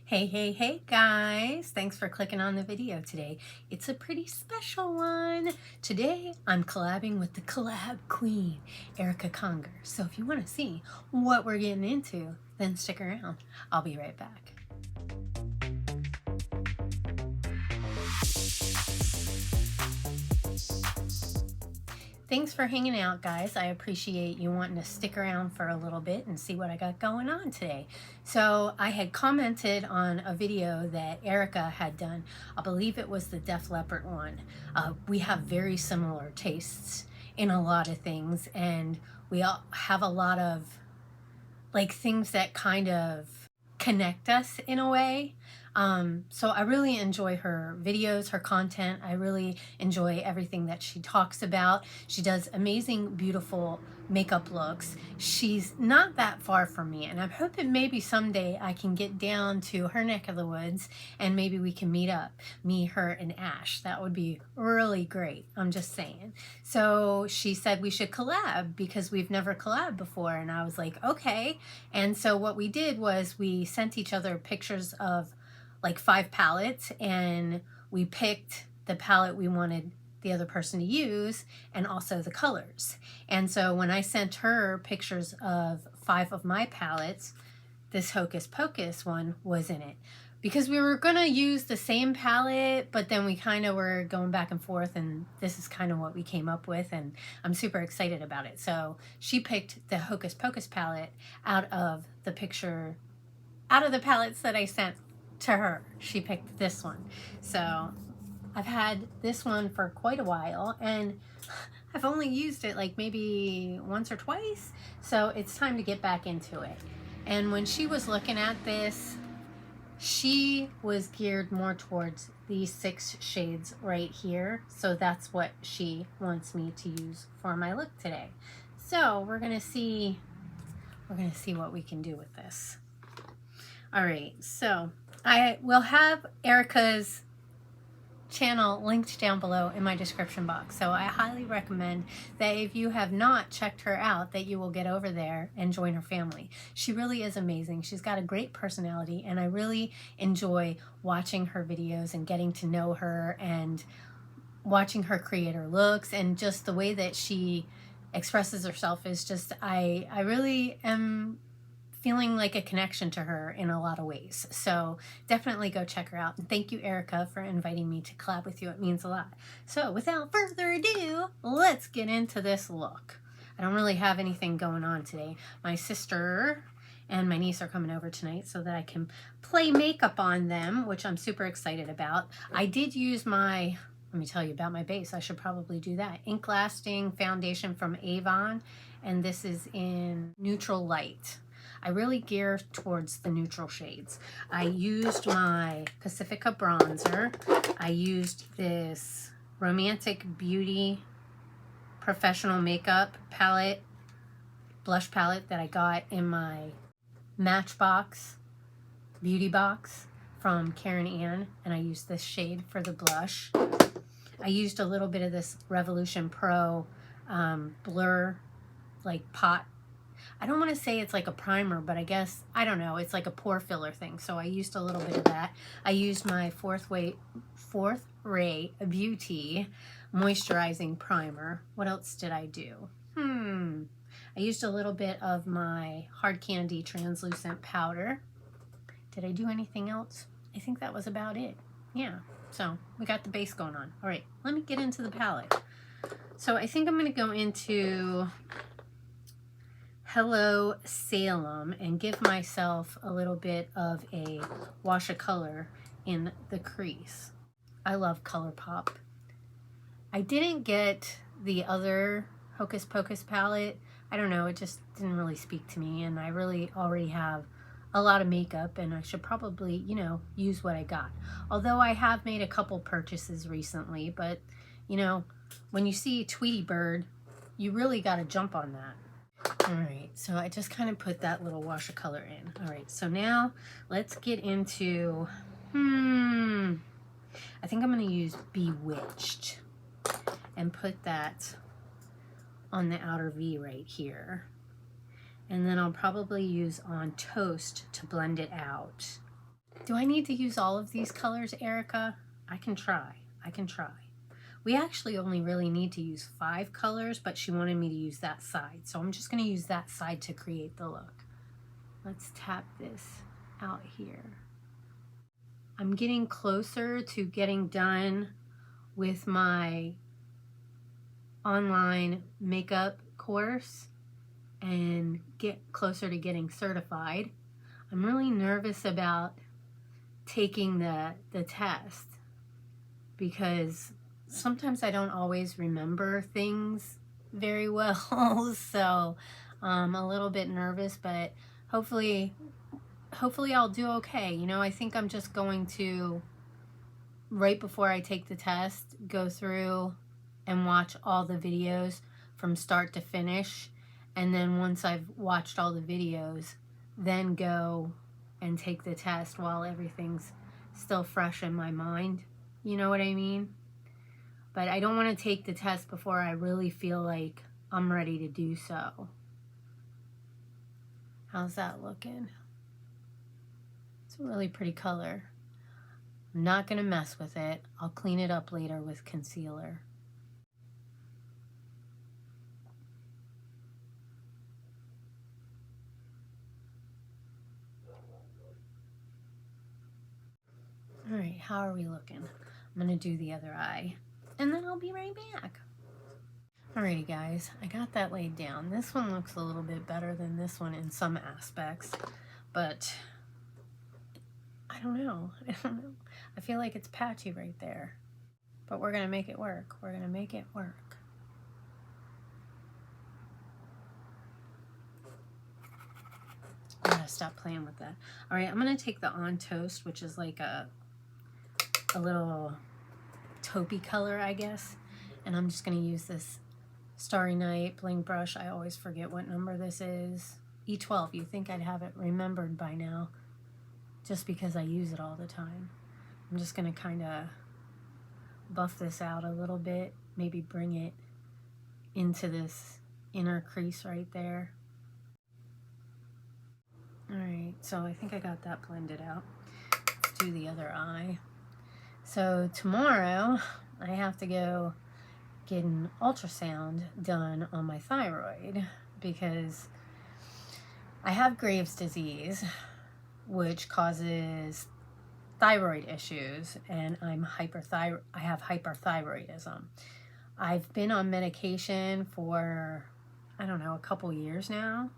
Hey guys, thanks for clicking on the video today. It's a pretty special one. Today I'm collabing with the collab queen, Erica Conger. So if you want to see what we're getting into, then stick around. I'll be right back. Thanks for hanging out, guys. I appreciate you wanting to stick around for a little bit and see what I got going on today. So I had commented on a video that Erica had done. I believe it was the Def Leppard one. We have very similar tastes in a lot of things, and we all have a lot of like things that kind of connect us in a way. So I really enjoy her videos, her content. I really enjoy everything that she talks about. She does amazing, beautiful makeup looks. She's not that far from me, and I'm hoping maybe someday I can get down to her neck of the woods and maybe we can meet up, me, her, and Ash. That would be really great. I'm just saying. So she said we should collab because we've never collabed before, and I was like, okay. And so what we did was we sent each other pictures of like 5 palettes, and we picked the palette we wanted the other person to use and also the colors. And so when I sent her pictures of 5 of my palettes, this Hocus Pocus one was in it, because we were gonna use the same palette, but then we kind of were going back and forth, and this is kind of what we came up with, and I'm super excited about it. So she picked the Hocus Pocus palette out of the palettes that I sent to her. She picked this one. So I've had this one for quite a while, and I've only used it like maybe once or twice, so it's time to get back into it. And when she was looking at this, she was geared more towards these 6 shades right here, so that's what she wants me to use for my look today. So we're gonna see what we can do with this. All right, so I will have Erica's channel linked down below in my description box. So I highly recommend that if you have not checked her out, that you will get over there and join her family. She really is amazing. She's got a great personality, and I really enjoy watching her videos and getting to know her and watching her create her looks, and just the way that she expresses herself is just, I really am feeling like a connection to her in a lot of ways. So definitely go check her out. And thank you, Erica, for inviting me to collab with you. It means a lot. So without further ado, let's get into this look. I don't really have anything going on today. My sister and my niece are coming over tonight so that I can play makeup on them, which I'm super excited about. I did use my, let me tell you about my base. I should probably do that. Ink Lasting foundation from Avon, and this is in Neutral Light. I really gear towards the neutral shades. I used my Pacifica bronzer. I used this Romantic Beauty Professional Makeup palette, blush palette that I got in my Matchbox beauty box from Karen Ann, and I used this shade for the blush. I used a little bit of this Revolution Pro Blur like pot. I don't want to say it's like a primer, but I guess, I don't know, it's like a pore filler thing. So I used a little bit of that. I used my Fourth Ray Beauty moisturizing primer. What else did I do? I used a little bit of my Hard Candy translucent powder. Did I do anything else? I think that was about it. Yeah, so we got the base going on. All right, let me get into the palette. So I think I'm going to go into Hello Salem and give myself a little bit of a wash of color in the crease. I love ColourPop. I didn't get the other Hocus Pocus palette. I don't know, it just didn't really speak to me, and I really already have a lot of makeup, and I should probably, you know, use what I got. Although I have made a couple purchases recently, but you know, when you see Tweety Bird, you really got to jump on that. All right, so I just kind of put that little wash of color in. All right, so now let's get into, I think I'm going to use Bewitched and put that on the outer V right here. And then I'll probably use On Toast to blend it out. Do I need to use all of these colors, Erica? I can try. I can try. We actually only really need to use 5 colors, but she wanted me to use that side. So I'm just going to use that side to create the look. Let's tap this out here. I'm getting closer to getting done with my online makeup course and get closer to getting certified. I'm really nervous about taking the test because sometimes I don't always remember things very well. So I'm a little bit nervous, but hopefully I'll do okay. You know, I think I'm just going to, right before I take the test, go through and watch all the videos from start to finish. And then once I've watched all the videos, then go and take the test while everything's still fresh in my mind. You know what I mean? But I don't want to take the test before I really feel like I'm ready to do so. How's that looking? It's a really pretty color. I'm not going to mess with it. I'll clean it up later with concealer. All right, how are we looking? I'm going to do the other eye, and then I'll be right back. Alrighty guys, I got that laid down. This one looks a little bit better than this one in some aspects, but I don't know. I feel like it's patchy right there, but we're going to make it work. We're going to make it work. I gotta stop playing with that. All right, I'm going to take the On Toast, which is like a little taupey color, I guess, and I'm just going to use this Starry Night bling brush. I always forget what number this is. E12. You think I'd have it remembered by now just because I use it all the time. I'm just going to kind of buff this out a little bit, maybe bring it into this inner crease right there. Alright, so I think I got that blended out. Let's do the other eye. So tomorrow I have to go get an ultrasound done on my thyroid because I have Graves' disease, which causes thyroid issues, and I have hyperthyroidism. I've been on medication for, I don't know, a couple years now,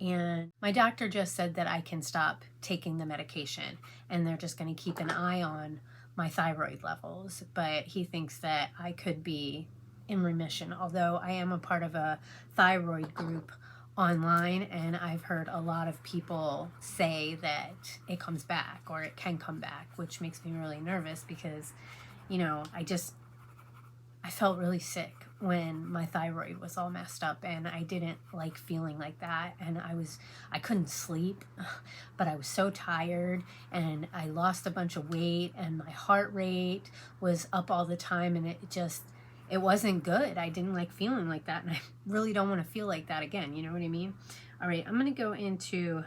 and my doctor just said that I can stop taking the medication and they're just going to keep an eye on my thyroid levels, but he thinks that I could be in remission, although I am a part of a thyroid group online, and I've heard a lot of people say that it comes back or it can come back, which makes me really nervous because, you know, I felt really sick when my thyroid was all messed up, and I didn't like feeling like that, and I couldn't sleep, but I was so tired, and I lost a bunch of weight, and my heart rate was up all the time, and it wasn't good. I didn't like feeling like that, and I really don't want to feel like that again. You know what I mean? All right, I'm going to go into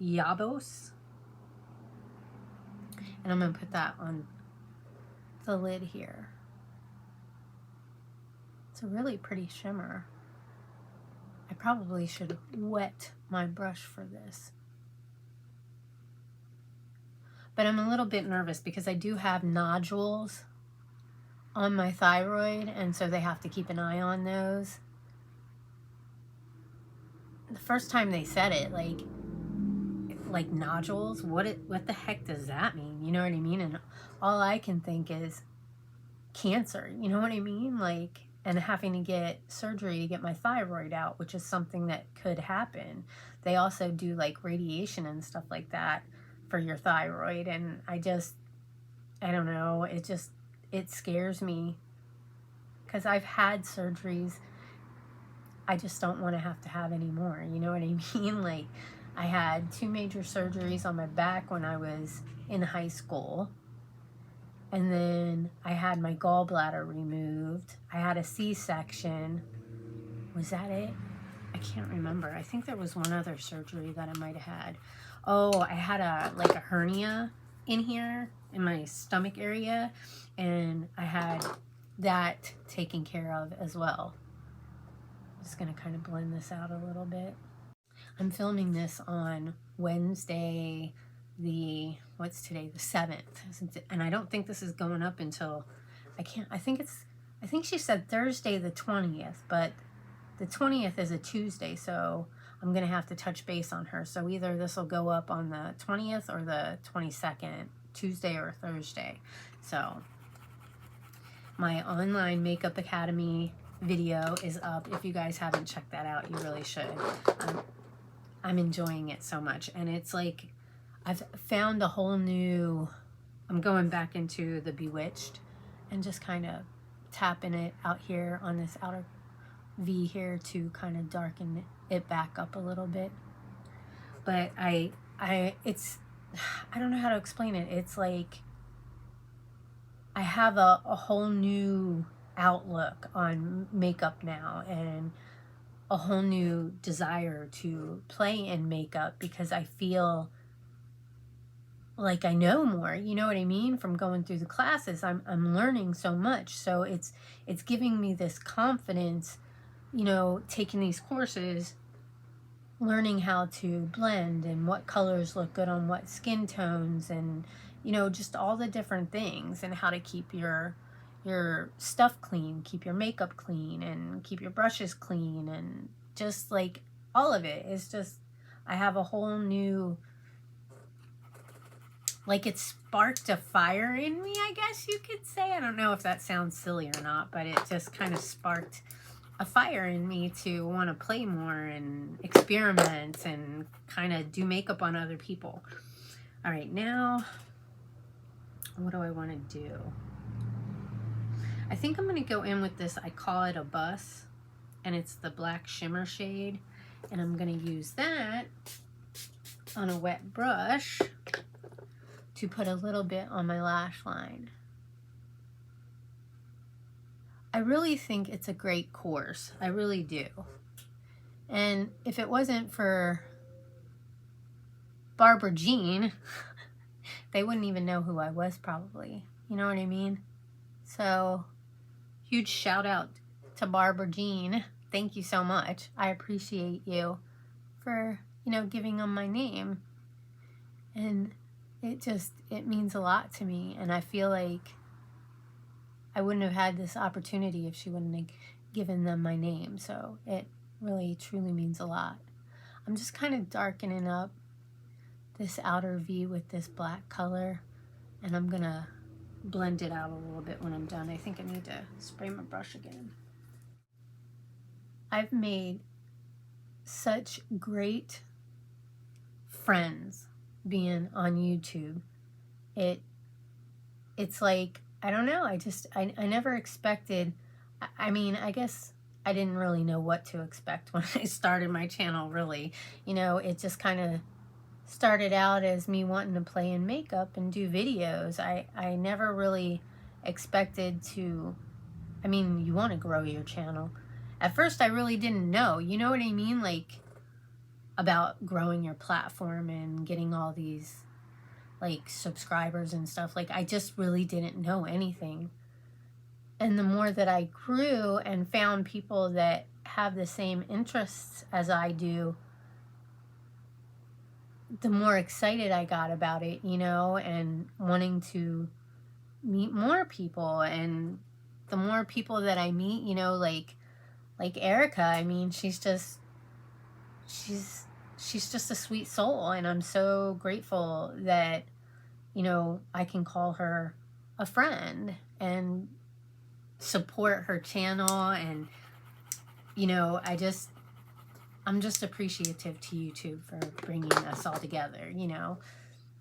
Yabos, and I'm going to put that on the lid here. It's a really pretty shimmer. I probably should wet my brush for this. But I'm a little bit nervous because I do have nodules on my thyroid, and so they have to keep an eye on those. The first time they said it, like nodules, what the heck does that mean? You know what I mean? And all I can think is cancer, you know what I mean? Like, and having to get surgery to get my thyroid out, which is something that could happen. They also do like radiation and stuff like that for your thyroid, and I don't know, it scares me because I've had surgeries. I just don't want to have any more, you know what I mean? Like, I had 2 major surgeries on my back when I was in high school. And then I had my gallbladder removed. I had a C-section. Was that it? I can't remember. I think there was one other surgery that I might have had. Oh, I had a hernia in here in my stomach area, and I had that taken care of as well. I'm just gonna kind of blend this out a little bit. I'm filming this on Wednesday, what's today, the 7th, and I don't think this is going up until, I think she said Thursday the 20th, but the 20th is a Tuesday, so I'm gonna have to touch base on her. So either this will go up on the 20th or the 22nd, Tuesday or Thursday. So my online makeup academy video is up. If you guys haven't checked that out, you really should. I'm enjoying it so much, and it's like I've found a whole new, I'm going back into the Bewitched and just kind of tapping it out here on this outer V here to kind of darken it back up a little bit. But I don't know how to explain it. It's like I have a whole new outlook on makeup now, and a whole new desire to play in makeup, because I feel like I know more, you know what I mean? From going through the classes, I'm learning so much. So it's giving me this confidence, you know, taking these courses, learning how to blend and what colors look good on what skin tones, and, you know, just all the different things, and how to keep your stuff clean, keep your makeup clean, and keep your brushes clean, and just like all of it is just, I have a whole new, like, it sparked a fire in me, I guess you could say. I don't know if that sounds silly or not, but it just kind of sparked a fire in me to want to play more and experiment and kind of do makeup on other people. All right, now what do I want to do? I think I'm going to go in with this, I call it a bus, and it's the black shimmer shade, and I'm going to use that on a wet brush to put a little bit on my lash line. I really think it's a great course. I really do. And if it wasn't for Barbara Jean, they wouldn't even know who I was probably. You know what I mean? So, huge shout out to Barbara Jean. Thank you so much. I appreciate you for, you know, giving them my name. And it means a lot to me. And I feel like I wouldn't have had this opportunity if she wouldn't have given them my name. So it really, truly means a lot. I'm just kind of darkening up this outer V with this black color, and I'm gonna blend it out a little bit when I'm done. I think I need to spray my brush again. I've made such great friends being on YouTube. It's like, I don't know, I never expected, I mean, I guess I didn't really know what to expect when I started my channel, really. You know, it just kind of started out as me wanting to play in makeup and do videos. I never really expected to, I mean, you want to grow your channel. At first, I really didn't know, you know what I mean? Like, about growing your platform and getting all these, like, subscribers and stuff. Like, I just really didn't know anything. And the more that I grew and found people that have the same interests as I do, the more excited I got about it, you know, and wanting to meet more people. And the more people that I meet, you know, like Erica, I mean, she's just a sweet soul, and I'm so grateful that, you know, I can call her a friend and support her channel. And, you know, I'm just appreciative to YouTube for bringing us all together. You know,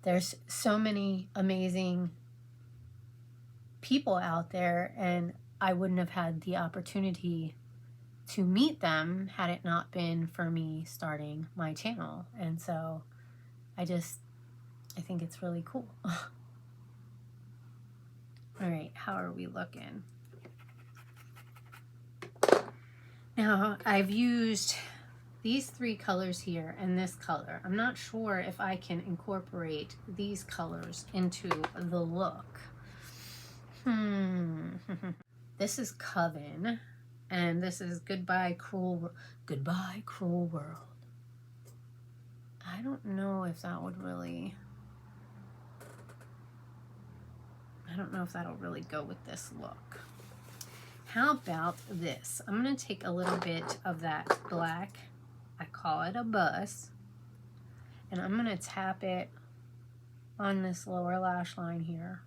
there's so many amazing people out there, and I wouldn't have had the opportunity to meet them had it not been for me starting my channel. And so I think it's really cool. All right, how are we looking? Now, I've used these three colors here and this color. I'm not sure if I can incorporate these colors into the look. This is Coven, and this is Goodbye Cruel World. I don't know if that would really, I don't know if that'll really go with this look. How about this? I'm going to take a little bit of that black, I call it a bus, and I'm going to tap it on this lower lash line here.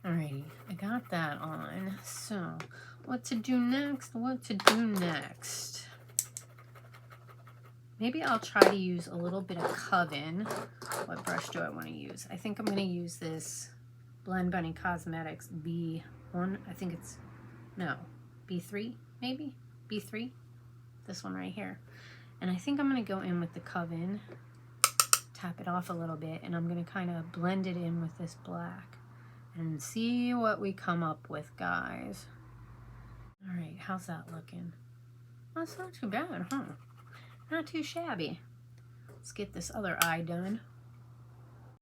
Alrighty, I got that on. So, what to do next? What to do next? Maybe I'll try to use a little bit of Coven. What brush do I want to use? I think I'm going to use this Blend Bunny Cosmetics B1. I think it's, no, B3 maybe? B3? This one right here. And I think I'm going to go in with the Coven, tap it off a little bit, and I'm going to kind of blend it in with this black and see what we come up with, guys. All right, how's that looking? That's not too bad, huh? Not too shabby. Let's get this other eye done.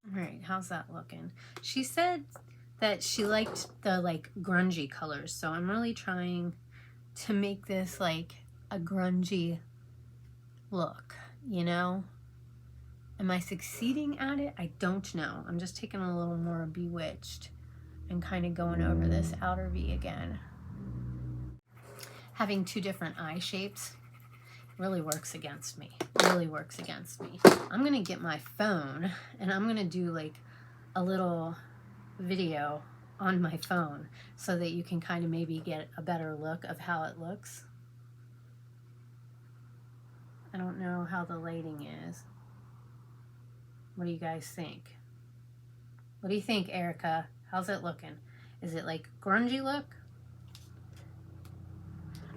All right, how's that looking? She said that she liked the like grungy colors, so I'm really trying to make this like a grungy look, you know? Am I succeeding at it? I don't know. I'm just taking a little more Bewitched and kind of going over this outer V again. Having two different eye shapes really works against me. Really works against me. I'm gonna get my phone and I'm gonna do like a little video on my phone so that you can kind of maybe get a better look of how it looks. I don't know how the lighting is. What do you guys think? What do you think, Erica? How's it looking? Is it like grungy look?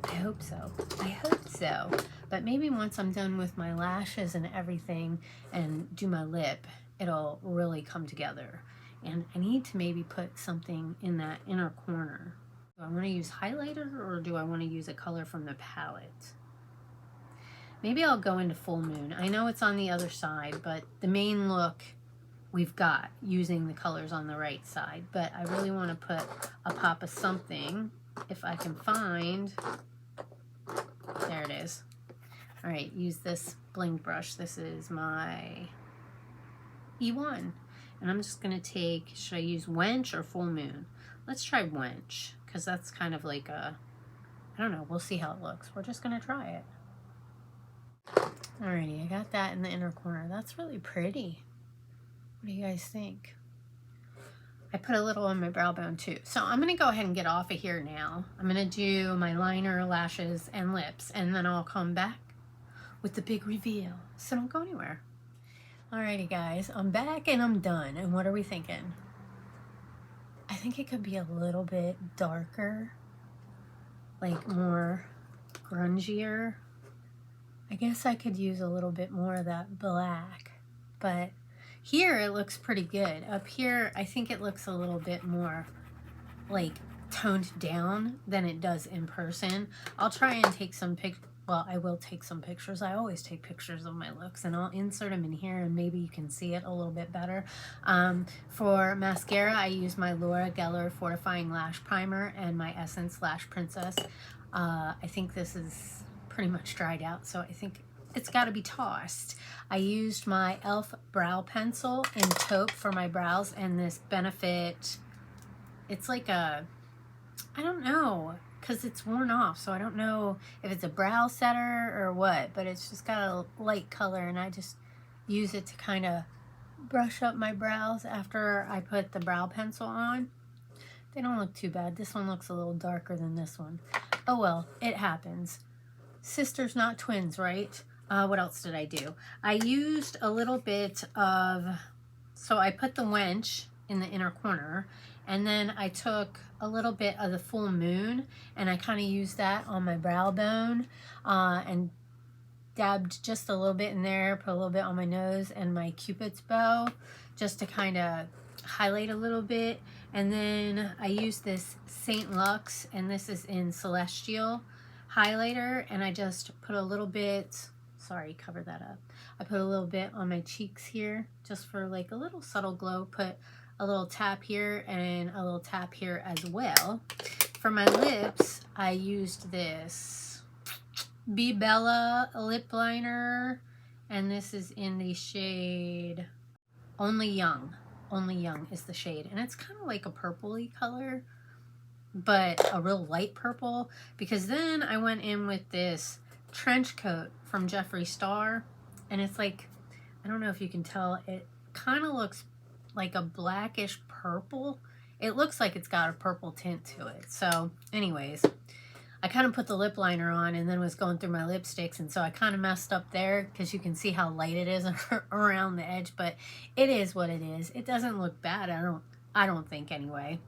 I hope so. I hope so. But maybe once I'm done with my lashes and everything and do my lip, it'll really come together. And I need to maybe put something in that inner corner. Do I want to use highlighter or do I want to use a color from the palette? Maybe I'll go into Full Moon. I know it's on the other side, but the main look we've got using the colors on the right side. But I really want to put a pop of something if I can find. There it is. All right, use this bling brush. This is my E1. And I'm just going to take, should I use Wench or Full Moon? Let's try Wench, because that's kind of like a, I don't know, we'll see how it looks. We're just going to try it. Alrighty, I got that in the inner corner. That's really pretty. What do you guys think? I put a little on my brow bone too. So I'm going to go ahead and get off of here now. I'm going to do my liner, lashes, and lips, and then I'll come back with the big reveal. So don't go anywhere. Alrighty guys, I'm back and I'm done. And what are we thinking? I think it could be a little bit darker, like more grungier. I guess I could use a little bit more of that black, but here it looks pretty good. Up here, I think it looks a little bit more like toned down than it does in person. I'll try and take some pictures. Well, I will take some pictures. I always take pictures of my looks and I'll insert them in here and maybe you can see it a little bit better. For mascara, I use my Laura Geller Fortifying Lash Primer and my Essence Lash Princess. I think this is pretty much dried out, so I think it's got to be tossed. I used my e.l.f. brow pencil in taupe for my brows and this Benefit, it's like a, I don't know, because it's worn off, so I don't know if it's a brow setter or what, but it's just got a light color and I just use it to kind of brush up my brows after I put the brow pencil on. They don't look too bad. This one looks a little darker than this one. Oh well, it happens. Sisters, not twins, right? What else did I do? I used a little bit of, so I put the Wench in the inner corner, and then I took a little bit of the Full Moon, and I kind of used that on my brow bone, and dabbed just a little bit in there, put a little bit on my nose and my Cupid's bow, just to kind of highlight a little bit. And then I used this Saint Luxe, and this is in Celestial highlighter, and I just put a little bit, sorry, cover that up. I put a little bit on my cheeks here just for like a little subtle glow. Put a little tap here and a little tap here as well. For my lips, I used this Be Bella lip liner, and this is in the shade Only Young. Only Young is the shade, and it's kind of like a purpley color, but a real light purple, because then I went in with this trench coat from Jeffree Star, and it's like, I don't know if you can tell, it kind of looks like a blackish purple. It looks like it's got a purple tint to it. So anyways, I kind of put the lip liner on and then was going through my lipsticks, and so I kind of messed up there because you can see how light it is around the edge, but it is what it is. It doesn't look bad, I don't think anyway.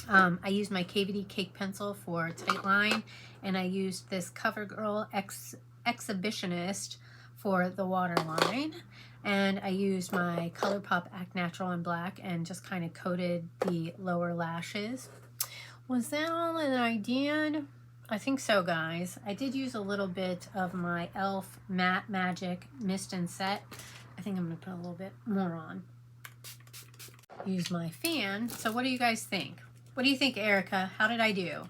I used my KVD cake pencil for tight line, and I used this CoverGirl Exhibitionist for the waterline, and I used my ColourPop Act Natural in black and just kind of coated the lower lashes. Was that all that I did? I think so, guys. I did use a little bit of my e.l.f. Matte Magic Mist and Set. I think I'm going to put a little bit more on. Use my fan. So what do you guys think? What do you think, Erica? How did I do?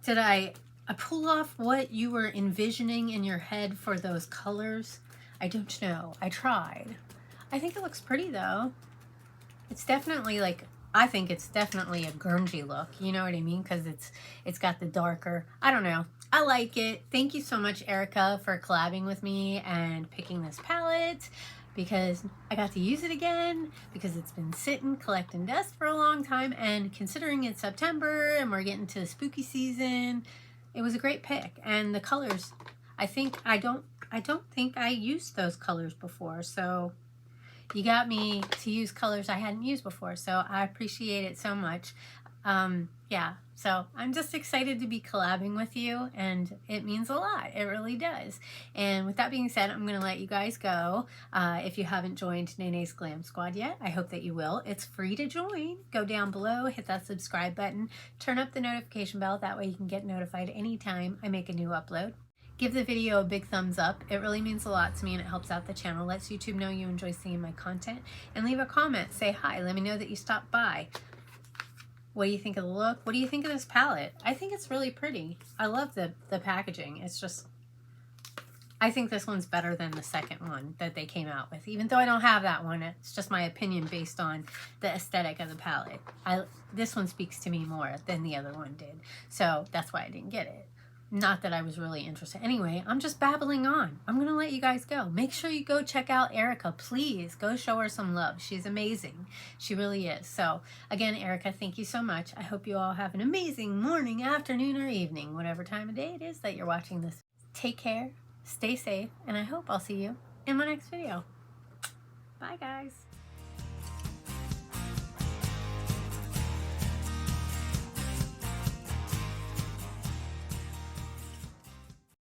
Did I pull off what you were envisioning in your head for those colors? I don't know. I tried. I think it looks pretty though. It's definitely like, I think it's definitely a grungy look. You know what I mean? Because it's got the darker, I don't know. I like it. Thank you so much, Erica, for collabing with me and picking this palette, because I got to use it again, because it's been sitting collecting dust for a long time, and considering it's September and we're getting to the spooky season, it was a great pick. And the colors, I don't think I used those colors before, so you got me to use colors I hadn't used before, so I appreciate it so much. Yeah, so I'm just excited to be collabing with you, and it means a lot. It really does. And with that being said, I'm going to let you guys go. If you haven't joined Nene's Glam Squad yet, I hope that you will. It's free to join. Go down below, hit that subscribe button, turn up the notification bell. That way you can get notified anytime I make a new upload. Give the video a big thumbs up. It really means a lot to me, and it helps out the channel. Lets YouTube know you enjoy seeing my content. And leave a comment. Say hi. Let me know that you stopped by. What do you think of the look? What do you think of this palette? I think it's really pretty. I love the packaging. It's just, I think this one's better than the second one that they came out with. Even though I don't have that one, it's just my opinion based on the aesthetic of the palette. This one speaks to me more than the other one did. So that's why I didn't get it. Not that I was really interested. Anyway, I'm just babbling on. I'm going to let you guys go. Make sure you go check out Erica. Please go show her some love. She's amazing. She really is. So again, Erica, thank you so much. I hope you all have an amazing morning, afternoon, or evening, whatever time of day it is that you're watching this. Take care, stay safe, and I hope I'll see you in my next video. Bye, guys.